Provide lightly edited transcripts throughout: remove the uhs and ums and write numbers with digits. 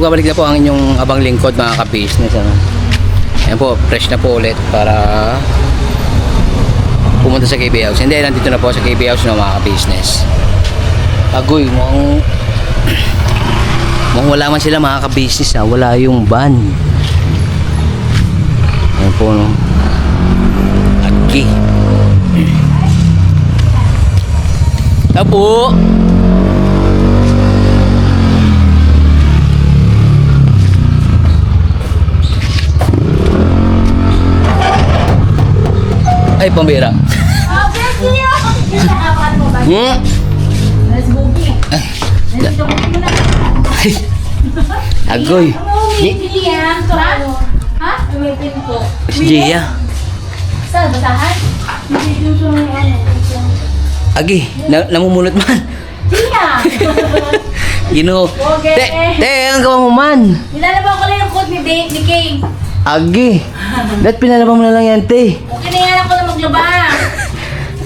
nagbabalik na po ang inyong abang lingkod mga ka-business. Ano? Ayan po, fresh na po ulit para pumunta sa KB House. Hindi, nandito na po sa KB House na mga ka-business. Agoy, mukhang wala man sila mga ka-business. Wala yung van. Ayan po, no? Aki. Tapo. Ay, pambira. Agoy. Ha? Umipin po. Si Gia. Saan? Basahan? Agi, namumulot man. Gia! Gino. Okay. Ang gawa mo man. Nilalabang ko lang yung code ni Kay. Agi. Dahil pinalabang mo na lang yan, te. Okay na yan ako na maglaba.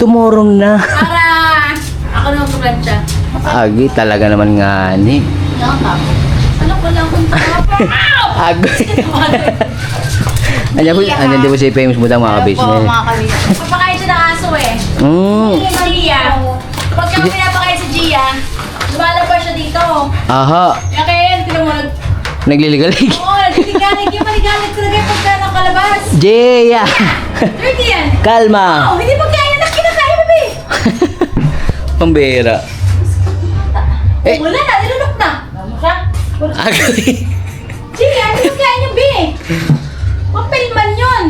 Tomorrow na. Para ako na magplansya. Agi, talaga naman nga ni. Ano ko lang kung tapos? Agoy. Andiyan di ba si famous mo daw mga ka-business? mga kabisnes. Papakain siya ng aso eh. Gia. Pagka pinapakain si Gia, lumalabas siya dito. Aha. Kaya yan, tinamulog. Nagliligalig. Oo, nagtitigalig. Yung maligalig talaga yung pagka nakalabas. Gia. Dirty yan. Kalma. Oo, hindi pagkain na kinakain mo eh. Pambira. Eh. Wala na, nilunok na. Siya? Agi. Gia, hindi pagkain yung be. Papilman yun.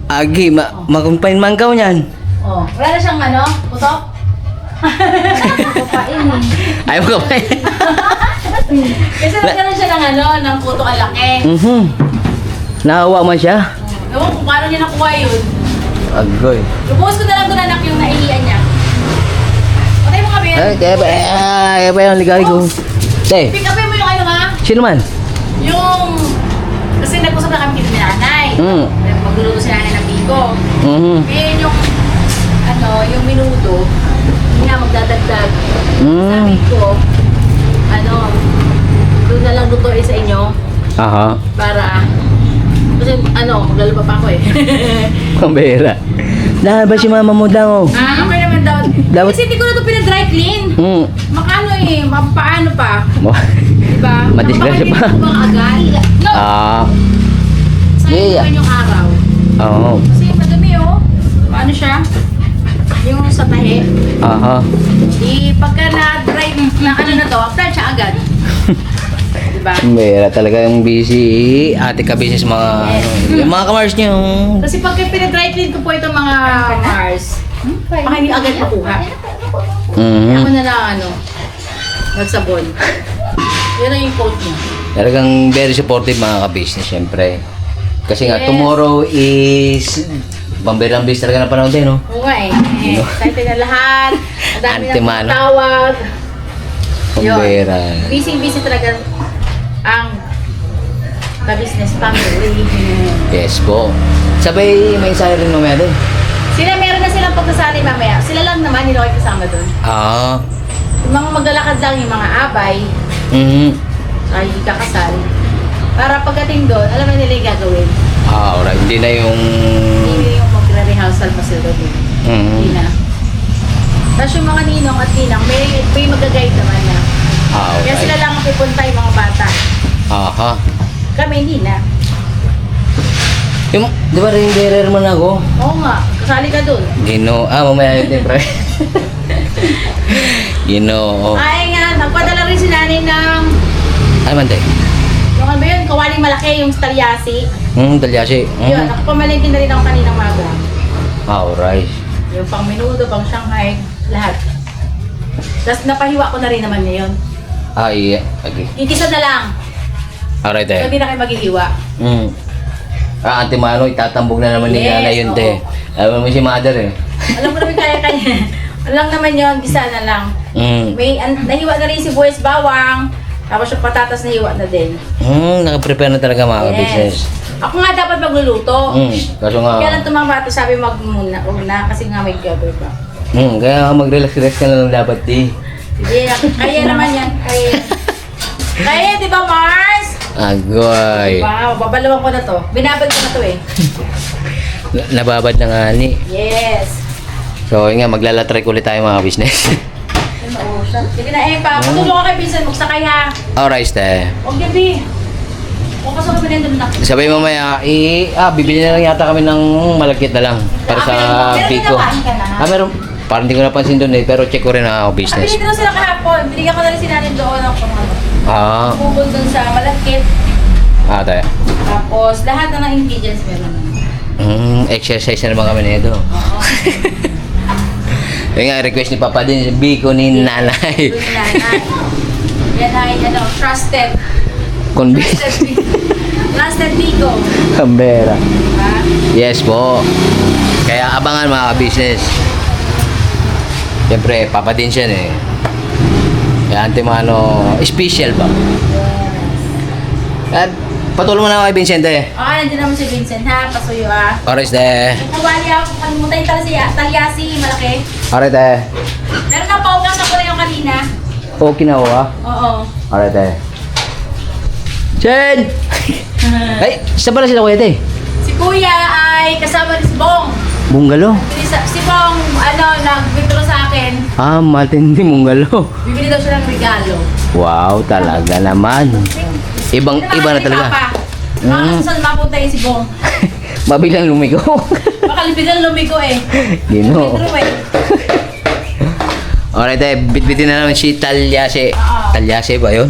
Agi, makumpain man ka niyan. Oh, wala na siyang ano, putok? Papain eh. Ayaw ka pa. Kasi nagkaroon siya ng ano, ng putok ang laki. Nahawa man siya. Ewan kung paano niya nakuha yun. Agoy. Lubos ko na lang doon anak yung naiiyan niya. Patay mo kami. Ay, kaya pa yung ligalig ko. Te, Pick upin mo yung ano ha? sino man? Yung... Kasi nag-usap na kami ni nanay. Magluluto si nanay ng biko. Ngayon yung... Ano, yung minuto. Hindi nga magdadagdag. Sabi ko, ano, doon na lang lutuin sa inyo. Aha. Para... Kasi ano, maglalaba pa ako eh. Pambira. Dahil ba si mama mo daw? Okay naman daw. Dapat- Kasi hindi ko na ito pinag-dry clean. Makano eh, mapaano pa. Diba? Madisgrasya pa. Hindi ko bang agad? No! Yeah. Sayang yung araw. Oo. Kasi madumi oh. Paano siya? Yung sa tahi. Aha. Pagka na-dry na ano na to, apply siya agad. Diba? Pambira talaga yung busy. Ate ka business mga... Yung mga kamars niyo. Kasi pagka pinag-dry clean ko po itong mga Mars, baka hindi agad makuha. Ako na lang ano, nagsabon. Yun ang yung quote niya. Talagang very supportive mga ka-business, syempre. Kasi nga, Yes. tomorrow is... Pambirang bis talaga na panahon din, no? Oo nga eh. Excited na lahat. Ang dami na Antimano. tawag. Pambira. Busy talaga ang ka-business family. Yes po. Sabay, may ensayo rin mamaya din. Sila meron na silang pagkasali mamaya. Sila lang naman, hindi ako kasama doon. Yung mga maglalakad lang, yung mga abay, ay hindi kakasal. Para pagdating doon, alam na nila yung gagawin. Alright. Hindi na yung... Hindi yung magre-rehearsal pa sila doon. Hindi na. Tapos yung mga ninong at ninang, may mag-guide naman na. Kaya sila lang ang pupunta yung mga bata. Aha. Kami hindi na. Yung, di ba rin bearer man ako? Oo nga, kasali ka doon. Mamaya yun din, pre. Ginoo. Ay nga, nagpadala rin si nanay ng... Ay, man, tayo. Yung ano ba yun, kawaling malaki, yung stalyasi. Dalyasi. Yun, nakapamalingkin na rin ako kaninang maga. Alright. Yung pang menudo, pang Shanghai, lahat. Tapos napahiwa ko na rin naman ngayon. Iya. Okay. Ikisa na lang. Alright, So, tayo. hindi na kayo maghihiwa. Antimano, itatambog na naman ni Yes, Nana yun, te. Alam mo si mother, eh. Alam ko naman kaya-kaya. Alam naman yun, gisa na lang. Nahiwa na rin si Boys Bawang. Tapos yung patatas nahiwa na din. Nakaprepare na talaga mga business. Ako nga dapat magluluto. Kaso nga... Kaya lang tumang bata sabi una kasi nga may gabi pa. Kaya mag-relax-relax ka na lang dapat, di. Sige, kaya naman yan. Kaya, di ba Mars? Agoy. Wow, babalawan ko na to. Binabad ko na to eh. Nababad na nga ni. Yes. So, yun nga, maglalatrek ulit tayo mga business. Sige na eh, pa. Patulong ka kay Vincent, magsakay ha. Alright, te. Huwag gabi. Huwag kasama mo na yung na. Sabay mamaya, bibili na lang yata kami ng malagkit na lang. Para sa Pico. Meron. Parang hindi ko napansin doon eh, pero check ko rin ako business. Pinili na sila kahapon. Binigyan ko na rin si nanin doon ng pangano. Bubol doon sa malagkit. Tayo. Tapos, lahat na ng ingredients meron na. Exercise na naman kami nito. Oo. Yung nga, request ni Papa din, Biko ni Nanay. Doon si nanay. Yan ay, trusted. Convince. Trusted Bigo. Kambera. Diba? Yes po. Kaya abangan mga business. Siyempre, Papa din siya eh. Kaya antimano, special ba? At patulong mo na ako kay Vincente. Nandiyan naman si Vincent ha, pasuyo ha. Oras de. Kumali ako, kalimutan yung talyasi, malaki. Oras de. Meron na paugasan ko na yung kanina. Okay na ako ha? Oo. Oras de. Chen! Ay, isa pala sila kuya te. Si Kuya ay kasama ni si Bong. Bunggalo. Si Bong, nag-withdraw sa akin. Matindi bunggalo. Bibili daw siya ng regalo. Wow, talaga naman. Ibang-iba na talaga. Saan mapunta yun si Bong? Mabilang lumigo. Baka biglang lumigo eh. Gino. Withdraw eh. Alright, bitbitin na naman si Talyase. Oo. Talyase ba yun?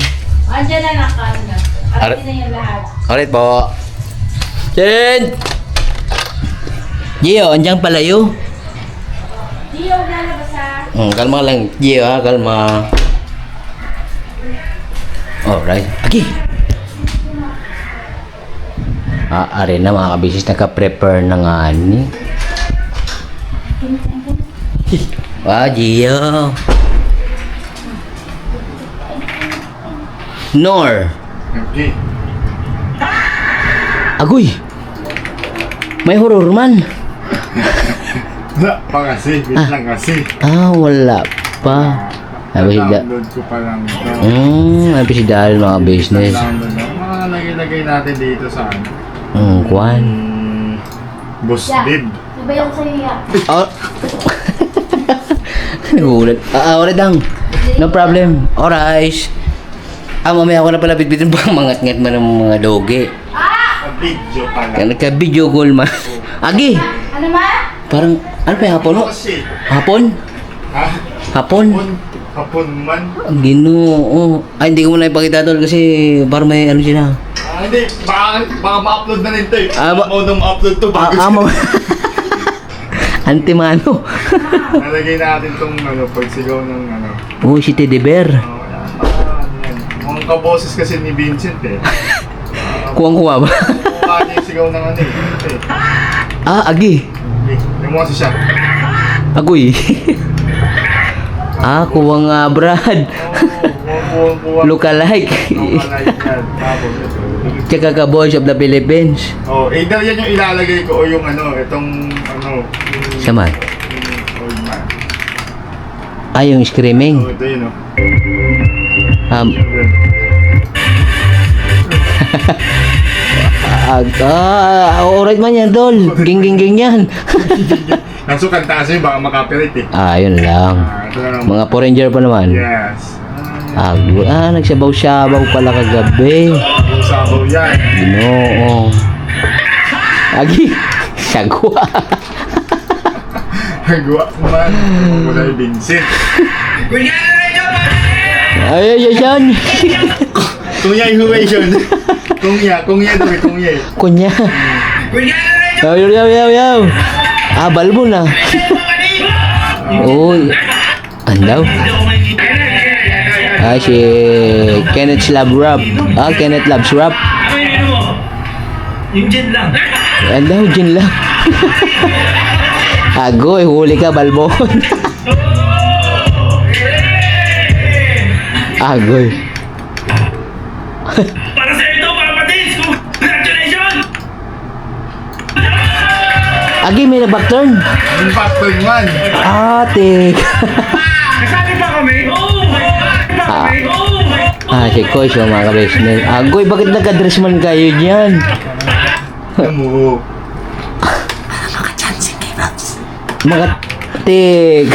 Andiyan na nakano. Arating na yung lahat. Alright po. Chen! Gio, andiyan pala yun. Dio, lalabas ha. Kalma lang. Gio ha, kalma. Alright. Agi! Ari na mga kabisis, nagka-prepare na nga ni. Wow, Gio. Nor. Okay. Agoy! May horror man. Wala pa kasi, wait lang kasi. Wala pa. Sabi si Download ko pa lang ito. sabi si Daryl mga business. Download lang. Mga lagay-lagay natin dito sa Kwan. Boss Bib. Sabay ako sa'yo ya. Nagulat. Ulit lang. No problem. Alright. Mamaya ako na pala bitbitin pa mangat-ngat man ng mga doge. Video pa lang. Kaya nagka-video call man. Agi! Ano ma? Parang, ano pa yung hapon? Kasi, Hapon? ha? Hapon? Hapon man. Ang ginoo. Ay, hindi ko muna ipakita tol kasi parang may ano sila. Hindi, baka ma-upload na rin ito eh. Ba- Mo nung ma-upload to bago Antimano. Nalagay natin tong pagsigaw ng Si Teddy Bear. Mga kaboses kasi ni Vincent eh. Kuwang-kuwa ba? Mukha niya yung sigaw ng Agi. Yung mga siya. Agoy. Kuwang Brad. Kuwang-kuwang. Lookalike. Lookalike yan. Tapos ito. Tsaka ka Boys of the Philippines. Either yan yung ilalagay ko o yung itong Saman. old man. Yung screaming. Ito yun Alright man yan, Dol. Ging yan. Kaso kanta kasi baka makapirate eh. Yun lang. Ito na lang. Mga foreigner pa naman. Yes. Nagsabaw-sabaw pala kagabi. Yung sabaw yan. Ginoo. Agi. Sagwa. Gawa man. Wala yung Vincent. Ay, yan. Kungya yung huwation. Kungya daw eh, kungya. Kunya. Yaw. Balbo na. Uy. Andaw. Si Kenneth Love Rap. Kenneth Loves Rap. Yung gin lang. Andaw, gin lang. Agoy, huli ka, Balbon. Agoy. Para sa ito, Papa Dins! Congratulations! Agi, may na-back turn. Yung factor man. Tek. Kasali pa kami? Oo! Si Coach, yung mga ka-business. Agoy, bakit nag-address man kayo dyan? Alam mo. Mga tik.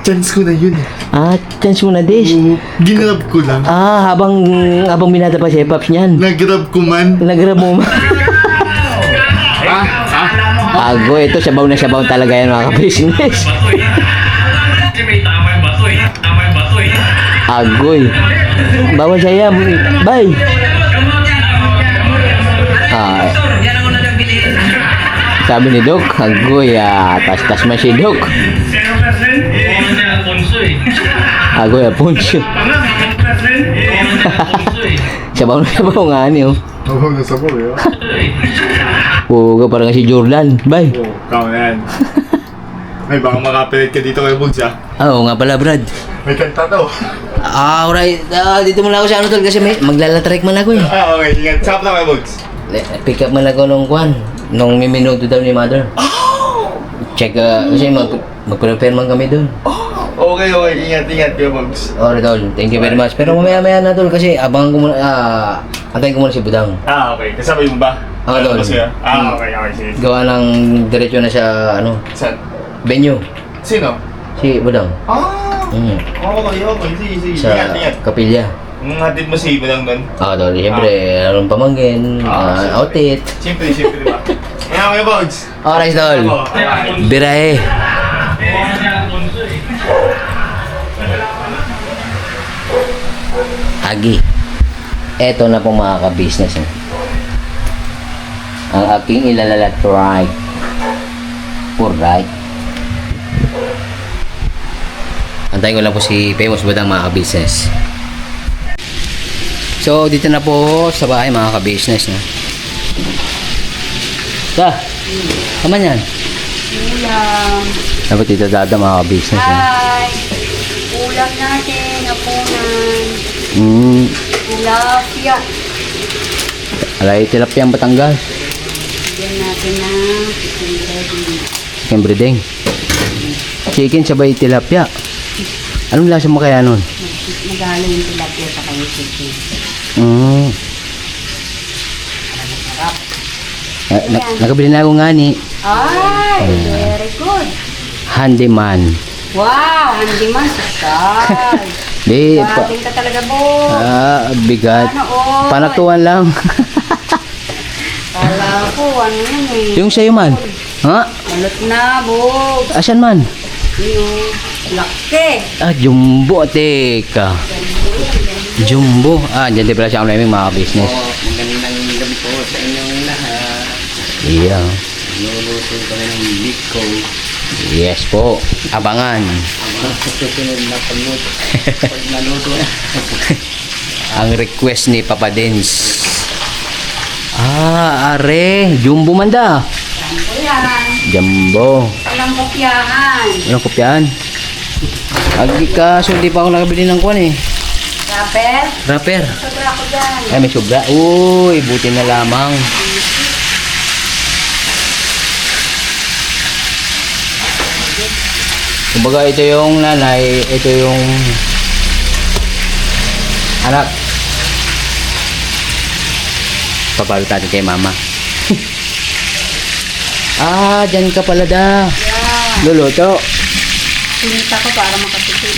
Chance ko na yun eh. Chance mo na, Des. Oo, ginrab ko lang. Habang binata pa si Paps niyan. Nagrab ko man. Nagrab mo. Agoy, ito sabaw na sabaw talaga yan mga ka-business. Kasi may tama yung bato eh. Tama yung bato eh. Agoy. Bawal saya. Bye. Sabi ni Doc, agoy, tas-tas man si Doc. 0%? Oo, si Alfonso eh. Agoy, Aponso. 0%? Alfonso eh. Sabaw na sabaw nga niyo. Oo, nasa ko eh. Puga, parang si Jordan. Bye. Oo, kamo na yan. Ay, baka makapilit ka dito kay Bugs ah. Oo nga pala, Brad. May kanta to. Alright. Dito muna ako sa ano tol kasi may maglalatrek man ako eh. Okay, ingat. Sap na kay Bugs. Pick up man ako nung kwan. Nung may minuto daw ni Mother. Check, kasi mag-prepare man kami doon. Okay, ingat kay Bugs. Alright, tol. Thank you very much. Pero mamaya-maya na tol kasi abangan ko muna, antayin ko muna si Budang. Okay. Kasabay mo ba? Tol. Okay, sige. Gawa ng diretso na sa, Saan? venue. Sino? Si Budang. Okay. Sige. Sa Ingat. kapilya. Hatid mo si Iba lang doon. Tol. Siyempre, anong pamangkin, Siyempre. outfit. Siyempre, diba? Ingat kay Bugs. Alright, tol. Birahe. Oo, si Alfonso eh. Agi. Eto na pong mga ka-business. Ang aking ilalalatry. Alright. Antayin ko lang po si Famous Budang mga ka-business. So, dito na po sa bahay mga ka-business. Kaman yan? Ulam. Dapat dito dada mga ka-business. Hi! Ulam natin, apunan. Tilapia. Alay, tilapia ang Batangas. Bigyan natin ng chicken breading. Chicken breading. Chicken sabay tilapia. Anong lasa mo kaya nun? Magalo yung tilapia sa kanya chicken. Nakabili na ako nga ni Ay, very good. Handyman. Wow, hindi man sakal. Di, Bating ka talaga, bo. bigat. Ano, oh. Panatuan lang. Kala ko, ano yun eh. Yung sa'yo man. Ha? Malot na, bo. Asan man? Yung laki. Jumbo. Teka. Jumbo. Dyan din pala siya ang naming mga business. Magandang gabi po sa inyong lahat. Iya. Nuluto kami ng biko. Yes po. Abangan. Ang susunod na pag naluto na. Ang request ni Papa Dens. Are. Jumbo man da. Ano yan? Jumbo. Walang kopyahan. Anong kopyahan? Agi ka, so di pa ako nakabili ng kwan eh. Rapper? Rapper. Sobra ko dyan. Ay, may sobra. Uy, buti na lamang. Kumbaga, ito yung nanay, ito yung anak. Papalot natin kay mama. Dyan ka pala da. Yeah. Luluto. Pinita ko para makatipid.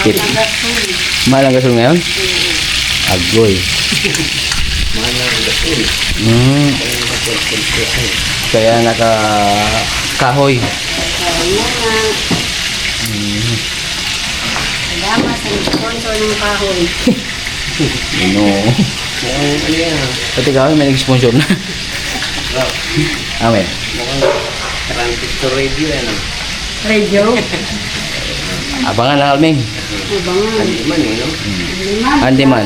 Magasul. Mahal ang gasol ngayon? Agoy. Kaya naka kahoy. Kaya nga. Salamat sa sponsor ng kahoy. No. Pati kahoy may nag-sponsor na. Amen. Transistor radio yan. Radio? Abangan lang, Alming. Abangan. Man eh, no? Andi man.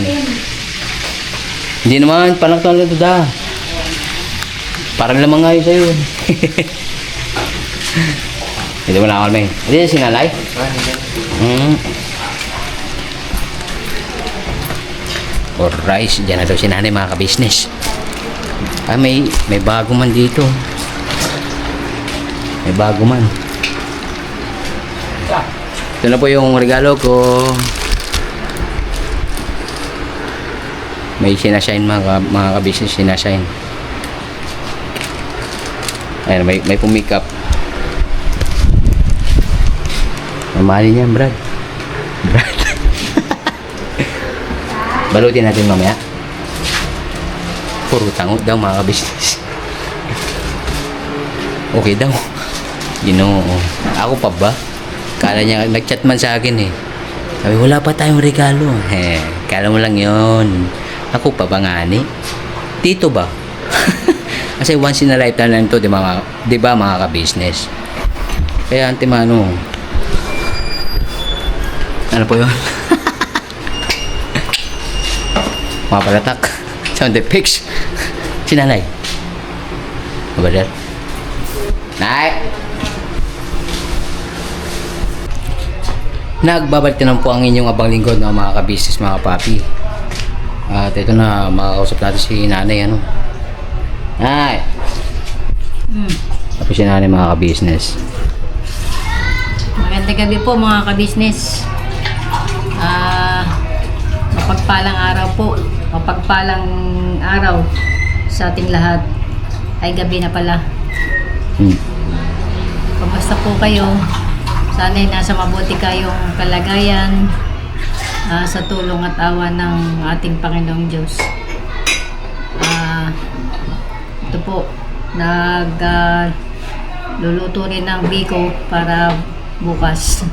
Hindi naman, panaktuan lang ito da. Parang lamang nga yun sa'yo. Hindi mo na, Alming. Hindi na sinalay? Alright, dyan na daw si nanay mga ka-business. May bago man dito. May bago man. Ito na po yung regalo ko. May sinashine mga ka-business, sinashine. Ayan, may pumikap. Mamahalin yan, Brad. Brad. Balutin natin mamaya. Puro tango daw mga ka-business. Okay daw. Ginoo. Ako pa ba? Kala niya, nag-chat man sa akin eh. Sabi, wala pa tayong regalo. Kala mo lang yon. Ako pa ba nga ni? Tito ba? Kasi once in a lifetime lang ito, di ba mga ka-business? Kaya antimano. Ano po yun? Mga palatak. Sound effects. Sinalay. Mabader. Nay! Nagbabalik na po ang inyong abang lingkod ng mga ka-business, mga papi. At ito na, makakausap natin si nanay, ano? Nay! Tapos si nanay, mga ka-business. Magandang gabi po mga ka-business. Mapagpalang araw po. Mapagpalang araw sa ating lahat. Ay gabi na pala. Kamusta po kayo? Sana'y nasa mabuti kayong kalagayan sa tulong at awa ng ating Panginoong Diyos. Ito po, luluto rin ng biko para bukas.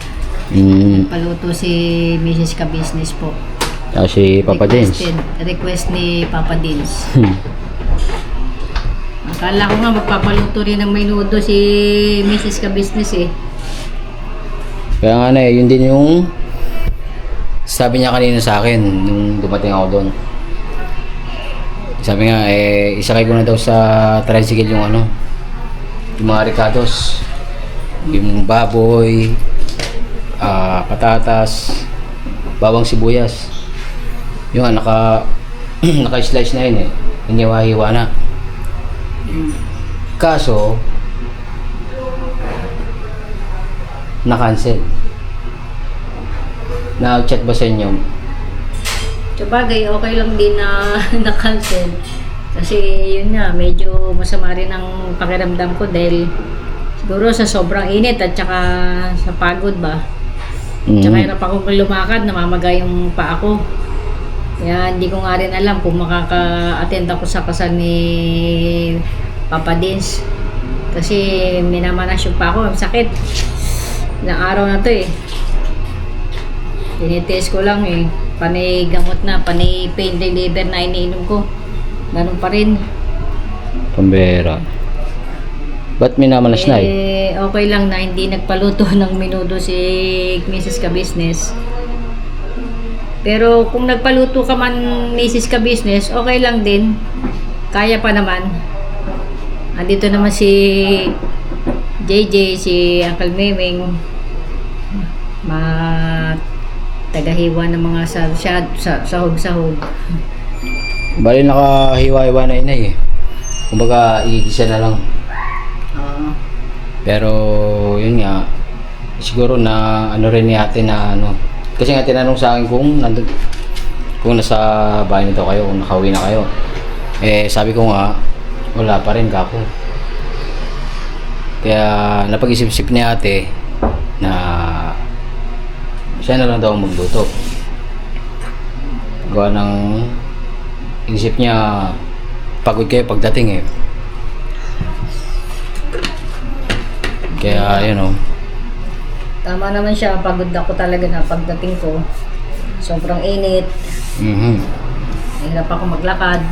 Paluto si Mrs. Ka-Business po. Tapos si Papa Dins. Request ni Papa Dins. Akala ko nga magpapaluto rin ng menudo si Mrs. Ka-Business eh. Kaya nga na yun din yung sabi niya kanina sa akin nung dumating ako doon. Sabi nga, isakay ko na daw sa tricycle yung ano, yung mga ricados, yung baboy, patatas, bawang sibuyas. Yung naka-slice na yun eh. Hiniwa-hiwa na. Kaso, na-cancel. Na-chat ba sa inyo? Sabagay, okay lang din na na-cancel. Kasi yun nga, medyo masama rin ang pakiramdam ko dahil siguro sa sobrang init at saka sa pagod ba. Tsaka hirap ako lumakad, namamaga yung paa ko. Kaya hindi ko nga rin alam kung makaka-attend ako sa kasal ni Papa Dins. Kasi minamanas yung paa ko, ang sakit. Ilang araw na to eh. Tinitest ko lang eh. Panay gamot na, panay pain reliever na iniinom ko. Ganun pa rin. Pambera. Ba't minamanas na eh? Okay lang na hindi nagpaluto ng menudo si Mrs. Ka-Business. Pero kung nagpaluto ka man Mrs. Ka-Business, okay lang din. Kaya pa naman. Andito naman si JJ, si Uncle Memeng, tagahiwa ng mga sahog-sahog. Bali nakahiwa-hiwa na inay eh. Kumbaga igisa na lang. Pero yun nga, siguro na ano rin ni ate na ano. Kasi nga tinanong sa akin kung nasa bahay nito kayo, kung nakauwi na kayo. Sabi ko nga, wala pa rin kako. Kaya napag-isip-isip ni ate na siya na lang daw magluto. Gawa ng isip niya pagod kayo pagdating eh. Kaya yun o. Tama naman siya, pagod ako talaga na pagdating ko. Sobrang init. Hirap ako maglakad.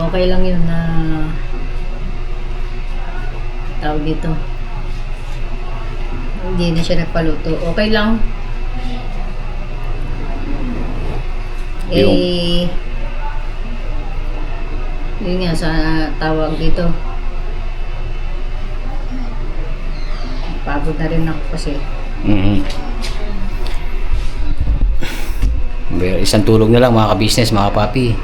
Okay lang yun na tawag dito. Hindi na siya nagpaluto. Okay lang. Yun nga sa tawag dito. Pagod na rin ako kasi. Isang tulog na lang mga ka-business, mga papi.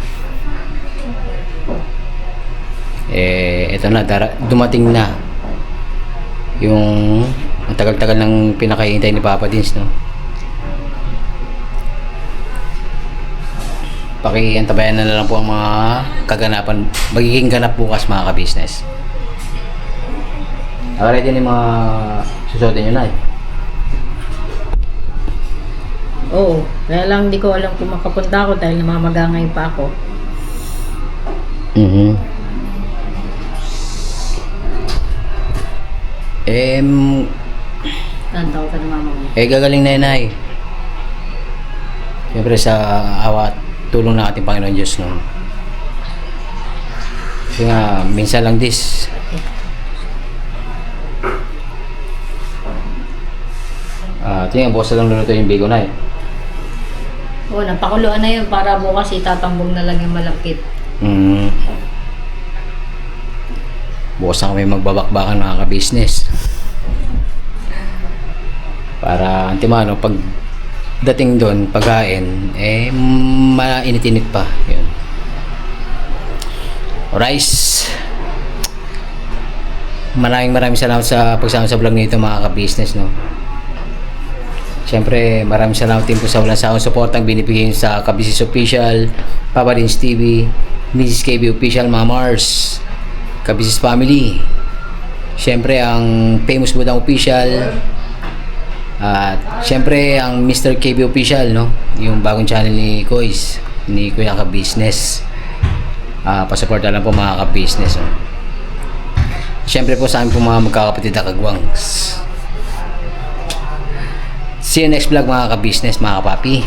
Ito na, dumating na yung Ang tagal-tagal ng pinakahihintay ni Papa Dins, no? Pakiantabayan na lang po ang mga kaganapan, magiging ganap bukas mga ka-business. Nakaready din yung mga susuotin nyo na eh. Oo, kaya lang hindi ko alam kung makapunta ako dahil namamagangay pa ako. Nantaw ka namamagay. Gagaling na yun ay. Siyempre sa awat tulong ng ating Panginoon Diyos, no? Kasi nga, minsan lang this. Tingnan, bukas na lang luluto yung bigo na eh. Oo, napakuluan na yun para bukas itatambong na lang yung malakit. Bukas na kami magbabakbakan mga ka-business. Para antimano, pag dating doon, pagkain, mainit-init pa. Yun. Rice. Maraming salamat sa pagsama sa vlog nito mga ka-business, no? Siyempre, maraming salamat din po sa walang sawang support ang binibigay sa Ka-Business Official, Papa Dins TV, Mrs. KB Official, Mama Mars, Ka-Business Family. Siyempre, ang Famous Budang Official, at siyempre, ang Mr. KB Official, no? Yung bagong channel ni Kois, ni Kuya Ka-Business. Pasuporta lang po mga Ka-Business, no? Siyempre po sa amin po mga magkakapatid na kagwangs. See you next vlog mga ka-business, mga kapapi.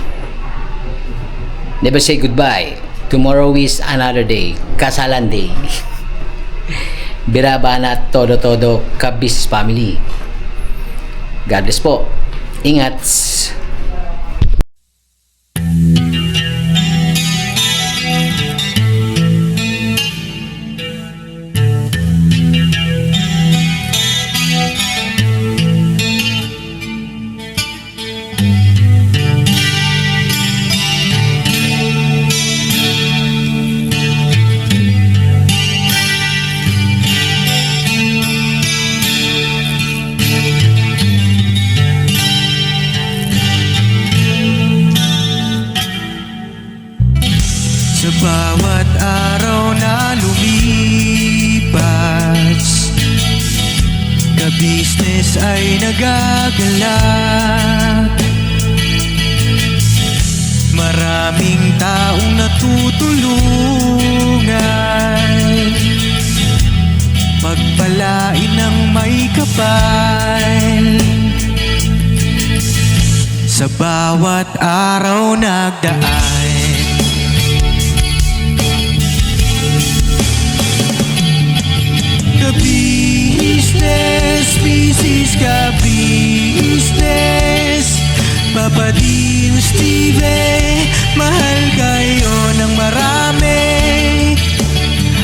Never say goodbye. Tomorrow is another day. Kasalan day. Biraba na todo ka-business family. God bless po. Ingat. Sa bawat araw na lumipas, ka-business ay nagagalak. Maraming taong natutulungan, pagpalain ng may kapal. Sa bawat araw nagdaan, ka-business, business ka-business, Papa Dins TV, mahal kayo ng marami.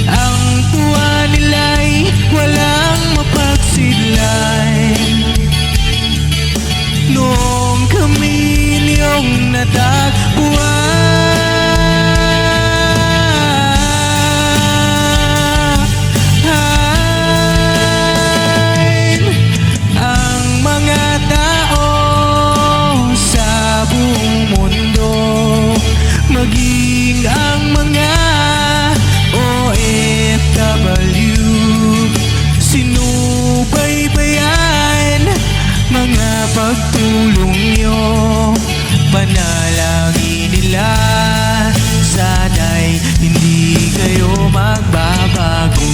Ang tuwa nila'y walang mapagsidlan. Noong kami niyong natagpuan, maging ang mga OFW, sinubaybayan mga pagtulong nyo, panalangin nila, sana'y hindi kayo magbabago.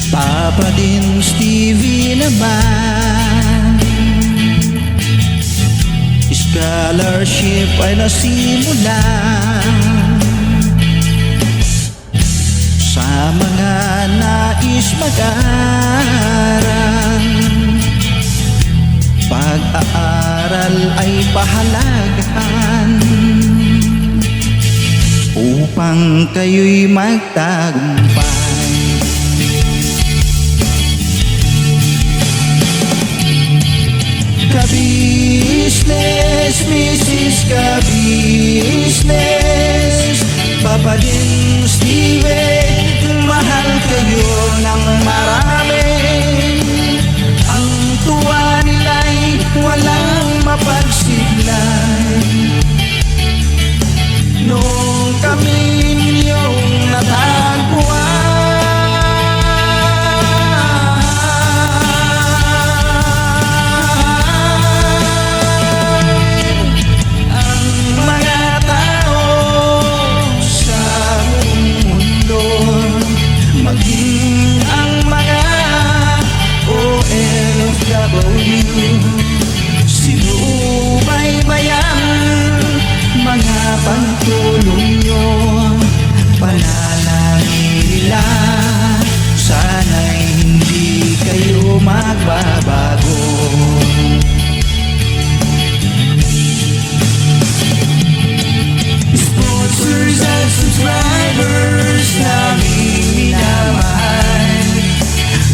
Papa Dins TV naman, scholarship ay nasimula sa mga nais mag-aral. Pag-aaral ay pahalagahan upang kayo'y magtagumpay. Ka-business, Mrs. ka business, Papa din Steven, mahal kayo ng marami. Ang tuwa nila'y walang mapagsiglay. Nung kami ninyong natagpuan, ang mga tao sa buong mundo, maging ang mga OFW, sinubaybayan mga pagtulong nyo, panalangin nila, sana'y hindi kayo magbabago. Sponsors at subscribers naming minamahal,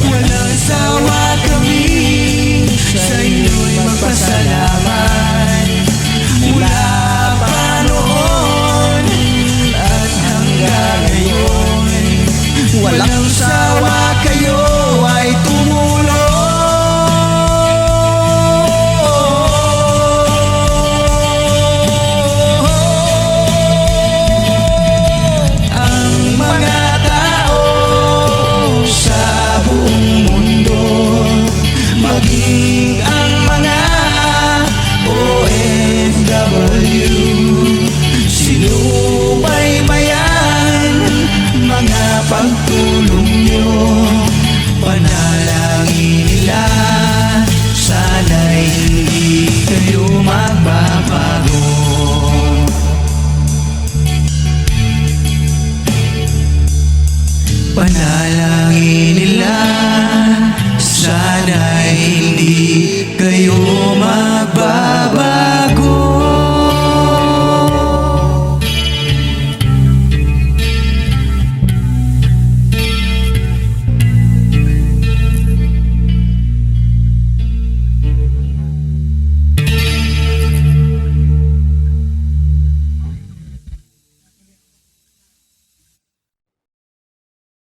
walang sawa kami sa inyo'y magpasalamat. Mula pa noon at hanggang ngayon, walang sawa kayo ay tumulong. Ang mga tao sa buong mundo, maging ang mga OFW, sinubaybayan mga pagtulong nyo, panalangin nila, sana'y hindi kayo magbabago. Panalangin nila,